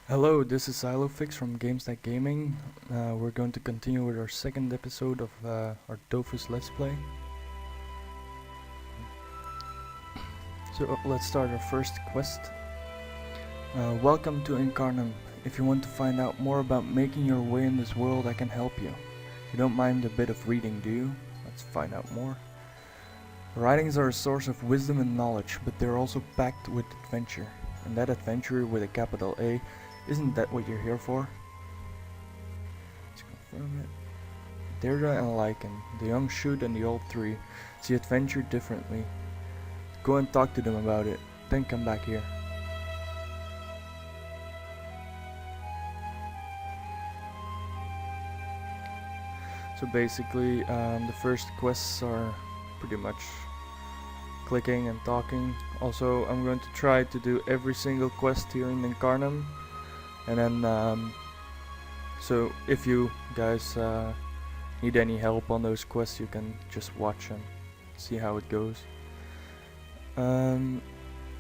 Hello, this is Silofix from GameStack Gaming. We're going to continue with our second episode of our Dofus Let's Play. So let's start our first quest. Welcome to Incarnam. If you want to find out more about making your way in this world, I can help you. You don't mind a bit of reading, do you? Let's find out more. Writings are a source of wisdom and knowledge, but they're also packed with adventure. And that adventure with a capital A, isn't that what you're here for? Let's confirm it. Deirdre and Lycan, the young shoot and the old three, see adventure differently. Go and talk to them about it, then come back here. So basically, the first quests are pretty much clicking and talking. Also, I'm going to try to do every single quest here in Incarnam. And then, so if you guys need any help on those quests, you can just watch and see how it goes. Let's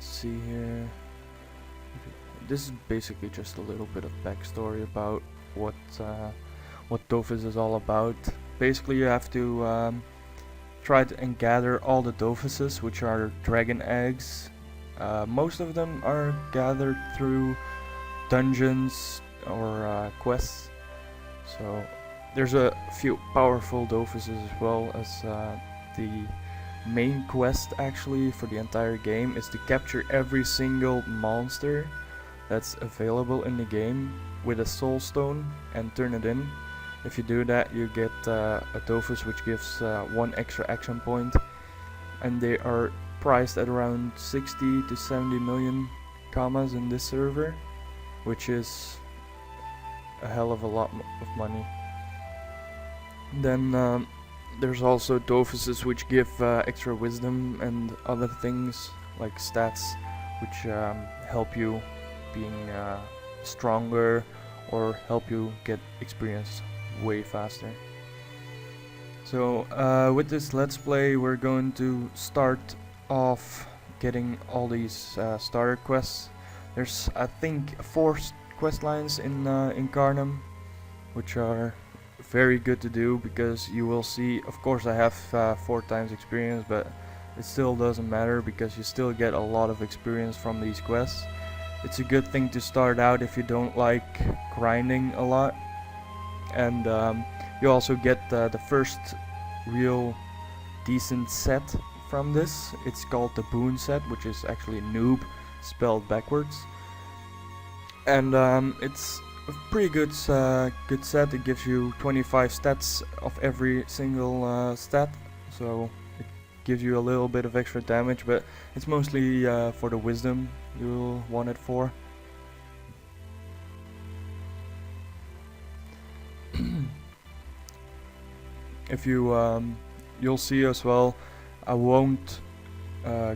see here. This is basically just a little bit of backstory about what Dofus is all about. Basically, you have to try and gather all the Dofuses, which are dragon eggs. Most of them are gathered through dungeons or quests. So there's a few powerful Dofuses as well as the main quest actually for the entire game is to capture every single monster that's available in the game with a soul stone and turn it in. If you do that, you get a Dofus which gives 1 extra action point, and they are priced at around 60 to 70 million commas in this server, which is a hell of a lot of money. Then there's also Dofuses which give extra wisdom and other things like stats which help you being stronger or help you get experience way faster. So with this let's play we're going to start off getting all these starter quests. There's I think 4 quest lines in Incarnam, which are very good to do because you will see, of course I have 4 times experience, but it still doesn't matter because you still get a lot of experience from these quests. It's a good thing to start out if you don't like grinding a lot, and you also get the first real decent set from this. It's called the Boon set, which is actually noob spelled backwards, and it's a pretty good set. It gives you 25 stats of every single stat, so it gives you a little bit of extra damage, but it's mostly for the wisdom you'll want it for. If you'll see as well, I won't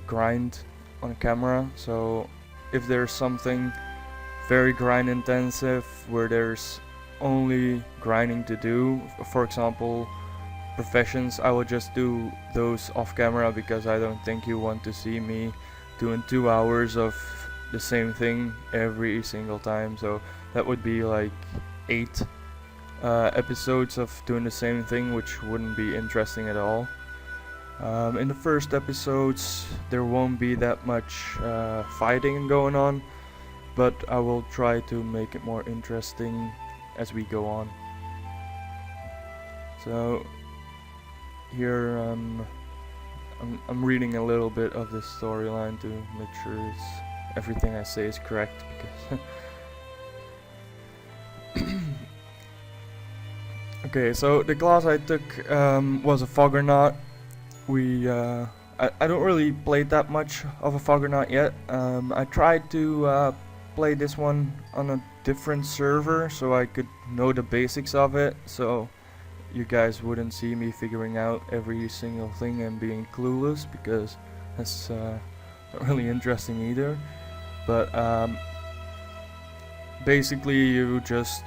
grind on camera, so if there's something very grind intensive where there's only grinding to do, for example professions, I will just do those off camera because I don't think you want to see me doing 2 hours of the same thing every single time. So that would be like 8 episodes of doing the same thing, which wouldn't be interesting at all. In the first episodes there won't be that much fighting going on, but I will try to make it more interesting as we go on. So here I'm reading a little bit of this storyline to make sure everything I say is correct, because okay, so the class I took was a Foggernaut. I don't really play that much of a Foggernaut yet. I tried to play this one on a different server so I could know the basics of it, so you guys wouldn't see me figuring out every single thing and being clueless, because that's not really interesting either. But basically you just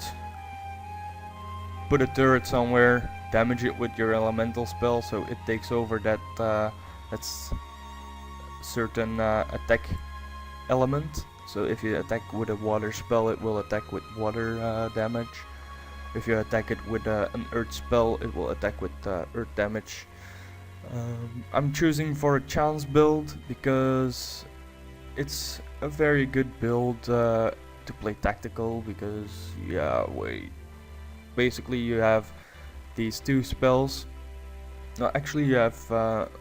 put a turret somewhere, damage it with your elemental spell so it takes over that's certain attack element, So if you attack with a water spell, it will attack with water damage. If you attack it with an earth spell, it will attack with earth damage. I'm choosing for a chance build because it's a very good build to play tactical, because basically you have these two spells. No, actually you have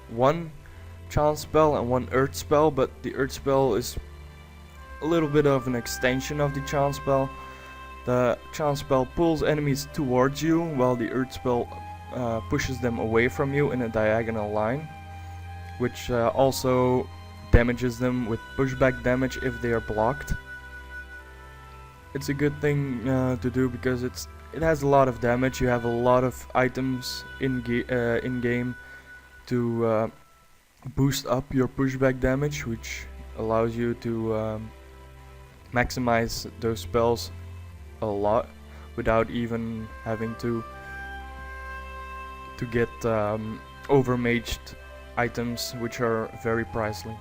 one chance spell and one earth spell, but the earth spell is a little bit of an extension of the chance spell. The chance spell pulls enemies towards you, while the earth spell pushes them away from you in a diagonal line, which also damages them with pushback damage if they are blocked. It's a good thing to do because it has a lot of damage. You have a lot of items in game to boost up your pushback damage, which allows you to maximize those spells a lot without even having to get overmaged items, which are very pricey.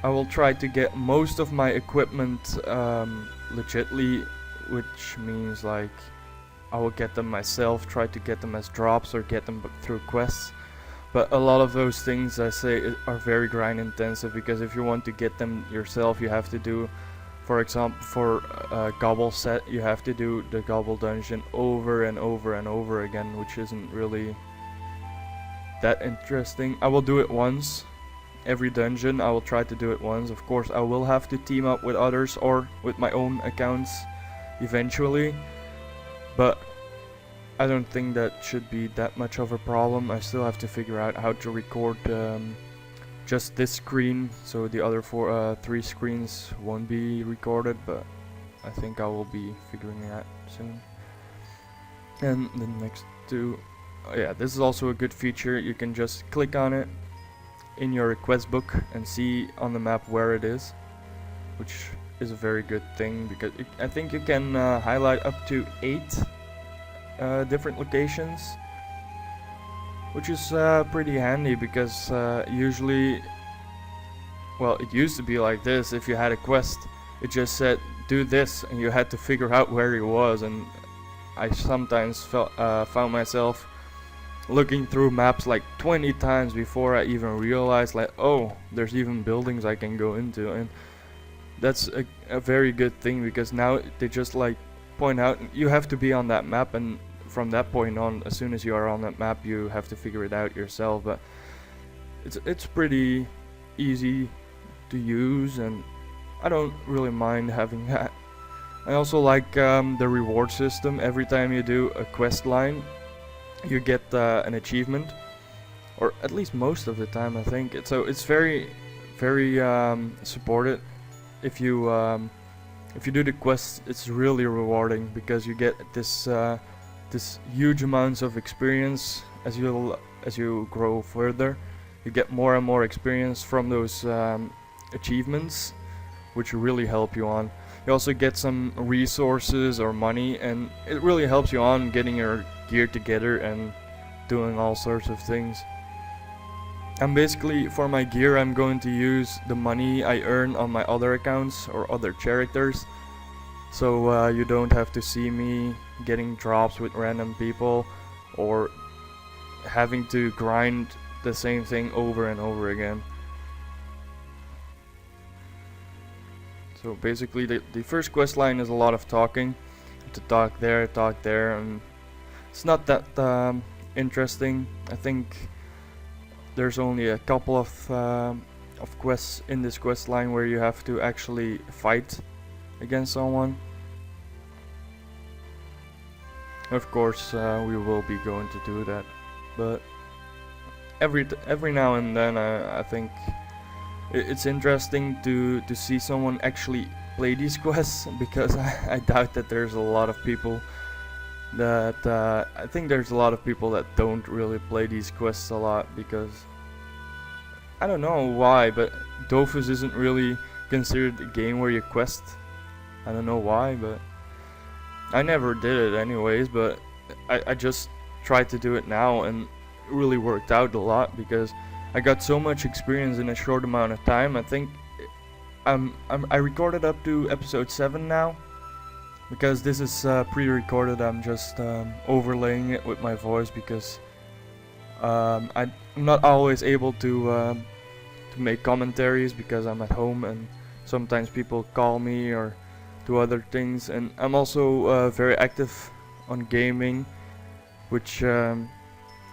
I will try to get most of my equipment legitly, which means like I will get them myself, try to get them as drops or get them through quests. But a lot of those things, I say, are very grind intensive, because if you want to get them yourself, you have to do, for example, for a gobble set, you have to do the gobble dungeon over and over and over again, which isn't really that interesting. I will do it once. Every dungeon I will try to do it once. Of course I will have to team up with others or with my own accounts eventually, but I don't think that should be that much of a problem. I still have to figure out how to record just this screen, so the other three screens won't be recorded, but I think I will be figuring it out soon. And the next two, yeah, this is also a good feature. You can just click on it in your quest book and see on the map where it is, which is a very good thing, because I think you can highlight up to 8 different locations, which is pretty handy, because usually, well, it used to be like this. If you had a quest, it just said do this and you had to figure out where it was, and I sometimes found myself looking through maps like 20 times before I even realized, like, oh, there's even buildings I can go into. And that's a very good thing, because now they just like point out you have to be on that map, and from that point on, as soon as you are on that map, you have to figure it out yourself. But it's pretty easy to use, and I don't really mind having that. I also like the reward system. Every time you do a quest line, you get an achievement, or at least most of the time, I think. It's very supported. If you do the quests, it's really rewarding, because you get this huge amounts of experience as you grow further. You get more and more experience from those achievements, which really help you on. You also get some resources or money, and it really helps you on getting your gear together and doing all sorts of things. And basically, for my gear, I'm going to use the money I earn on my other accounts or other characters, so you don't have to see me getting drops with random people or having to grind the same thing over and over again. So basically the first quest line is a lot of talking. To talk there, and it's not that interesting. I think there's only a couple of quests in this quest line where you have to actually fight against someone. Of course we will be going to do that, but every now and then I think it's interesting to see someone actually play these quests, because I doubt that there's a lot of people that I think there's a lot of people that don't really play these quests a lot, because I don't know why, but Dofus isn't really considered a game where you quest. I don't know why, but I never did it anyways, but I just tried to do it now, and it really worked out a lot, because I got so much experience in a short amount of time. I think I recorded up to episode 7 now, because this is pre-recorded. I'm just overlaying it with my voice because I'm not always able to make commentaries because I'm at home and sometimes people call me or do other things, and I'm also very active on gaming, which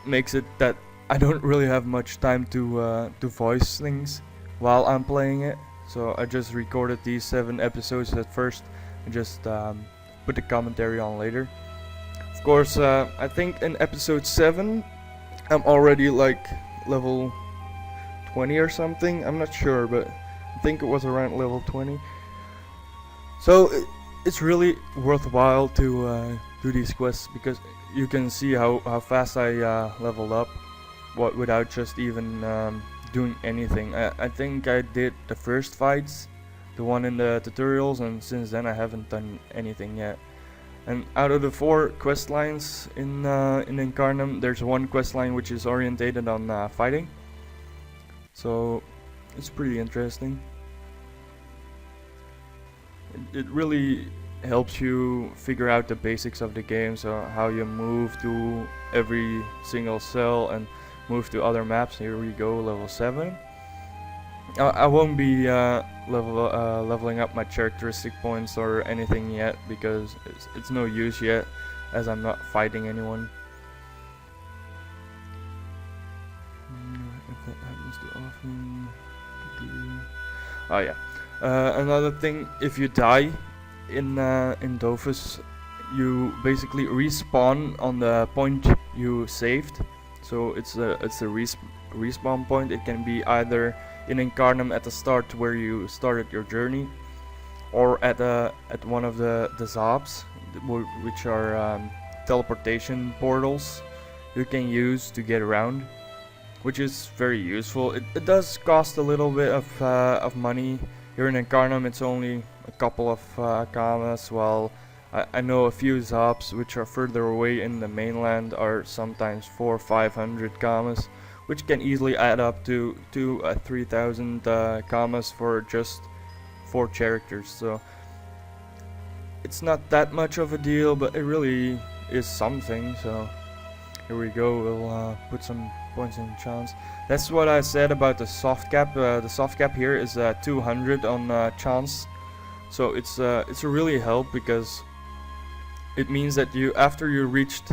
makes it that I don't really have much time to voice things while I'm playing it. So I just recorded these 7 episodes at first and just put the commentary on later. Of course, I think in episode 7 I'm already like level 20 or something. I'm not sure, but I think it was around level 20. So it's really worthwhile to do these quests because you can see how fast I leveled up without just even doing anything. I think I did the first fights, the one in the tutorials, and since then I haven't done anything yet. And out of the 4 quest lines in Incarnam, there's one quest line which is orientated on fighting. So it's pretty interesting. It really helps you figure out the basics of the game, so how you move to every single cell and move to other maps. Here we go, level 7. I won't be leveling up my characteristic points or anything yet because it's no use yet, as I'm not fighting anyone. If that happens too often. Oh yeah. Another thing, if you die in Dofus, you basically respawn on the point you saved. So it's a respawn point. It can be either in Incarnam at the start where you started your journey, or at one of the Zobs, which are teleportation portals you can use to get around, which is very useful. It does cost a little bit of money. Here in Incarnam it's only a couple of kamas, while I know a few Zobs which are further away in the mainland are sometimes 400 or 500 kamas, which can easily add up to 3,000 kamas for just 4 characters. So it's not that much of a deal, but it really is something. So here we go, we'll put some points in chance. That's what I said about the soft cap. The soft cap here is 200 on chance, so it's a really help because it means that after you reached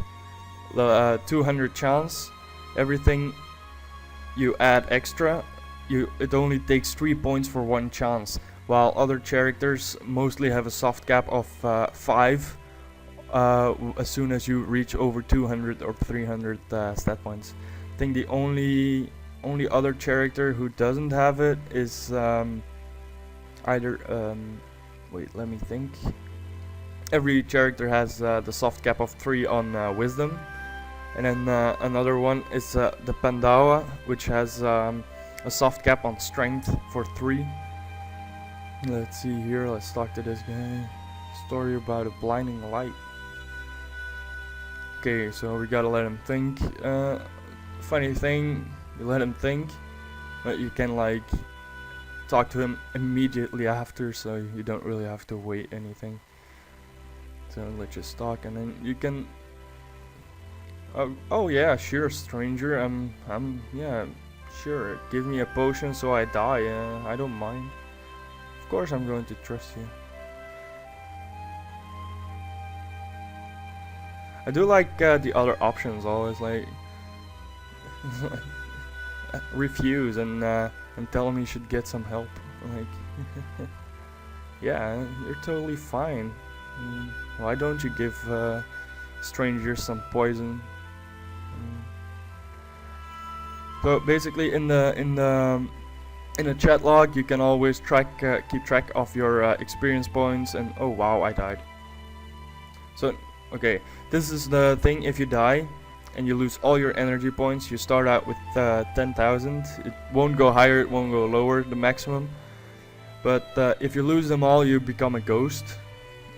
the 200 chance, everything you add extra, it only takes 3 points for 1 chance, while other characters mostly have a soft cap of 5 as soon as you reach over 200 or 300 stat points. I think the only other character who doesn't have it is either wait, let me think. Every character has the soft cap of 3 on wisdom, and then another one is the Pandawa, which has a soft cap on strength for 3. Let's see here, let's talk to this guy. Story about a blinding light. Okay, so we gotta let him think. Funny thing, you let him think, but you can like talk to him immediately after, so you don't really have to wait anything. So let's just talk, and then you can. Oh yeah, sure, stranger. Yeah, sure. Give me a potion so I die. I don't mind. Of course, I'm going to trust you. I do like the other options always, like refuse and tell him he should get some help. Like, yeah, you're totally fine. Why don't you give strangers some poison? So basically, in the chat log, you can always keep track of your experience points. And oh wow, I died. So okay, this is the thing. If you die and you lose all your energy points, you start out with 10,000. It won't go higher, it won't go lower, the maximum. But if you lose them all, you become a ghost.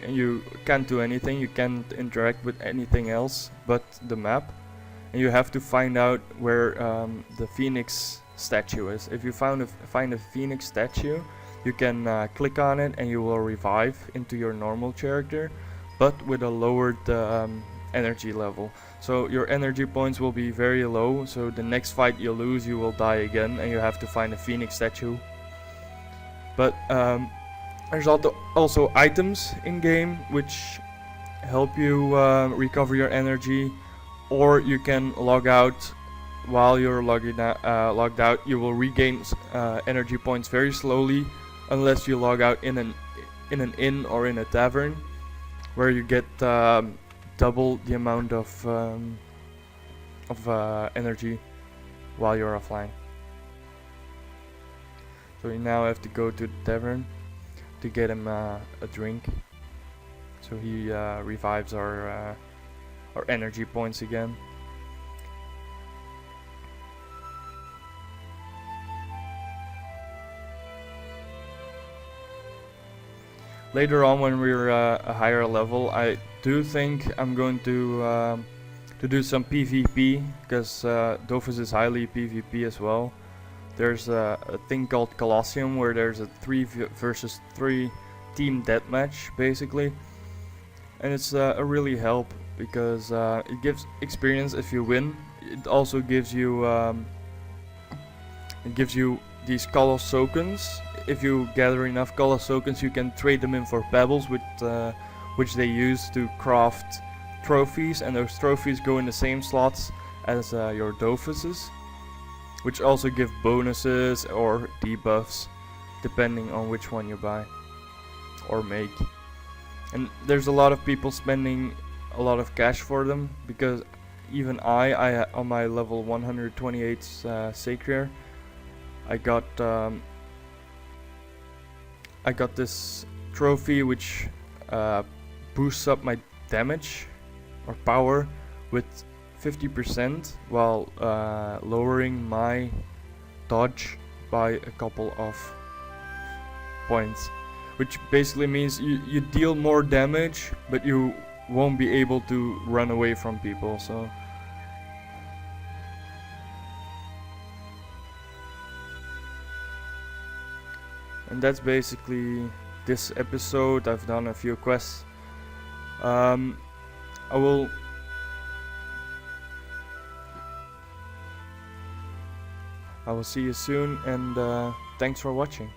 And you can't do anything, you can't interact with anything else but the map. And you have to find out where the phoenix statue is. If you find a phoenix statue, you can click on it and you will revive into your normal character, but with a lowered energy level. So your energy points will be very low, so the next fight you lose you will die again and you have to find a phoenix statue. But there's also items in game which help you recover your energy, or you can log out. While you're logged out, you will regain energy points very slowly, unless you log out in an inn or in a tavern, where you get double the amount of energy while you're offline. So you now have to go to the tavern to get him a drink, so he revives our energy points again. Later on, when we're a higher level, I do think I'm going to do some PvP, because Dofus is highly PvP as well. There's a thing called Colosseum, where there's a 3 versus 3 team deathmatch basically, and it's a really help, because it gives experience if you win. It also gives you these Colossus tokens. If you gather enough Colossus tokens, you can trade them in for pebbles, which they use to craft trophies, and those trophies go in the same slots as your Dofuses, which also give bonuses or debuffs depending on which one you buy or make. And there's a lot of people spending a lot of cash for them, because even I on my level 128 Sacred, I got this trophy which boosts up my damage or power with 50% while lowering my dodge by a couple of points, which basically means you deal more damage, but you won't be able to run away from people. So and that's basically this episode. I've done a few quests. I will see you soon, and thanks for watching.